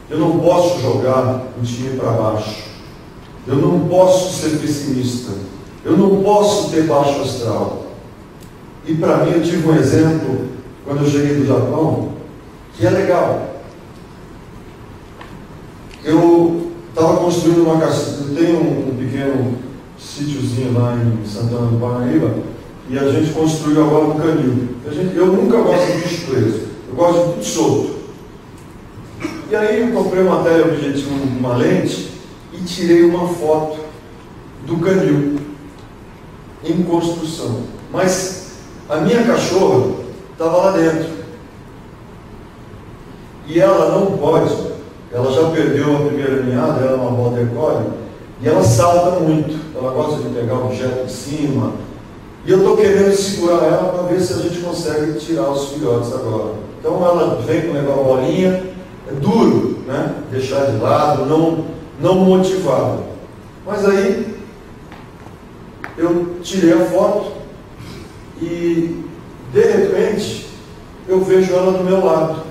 Eu não posso jogar o time para baixo. Eu não posso ser pessimista. Eu não posso ter baixo astral. E para mim, eu tive um exemplo, quando eu cheguei do Japão, que é legal. Eu estava construindo uma casa, eu tenho um pequeno sítiozinho lá em Santana do Parnaíba, e a gente construiu agora um canil. Eu nunca gosto de bicho preso, eu gosto de tudo solto. E aí eu comprei uma teleobjetivo, uma lente, e tirei uma foto do canil em construção. Mas a minha cachorra estava lá dentro. E ela não pode, ela já perdeu a primeira ninhada, ela é uma border collie, e ela salta muito, ela gosta de pegar objeto em cima, e eu estou querendo segurar ela para ver se a gente consegue tirar os filhotes agora. Então ela vem com levar a bolinha, é duro, né? Deixar de lado, não motivado. Mas aí eu tirei a foto e de repente eu vejo ela do meu lado.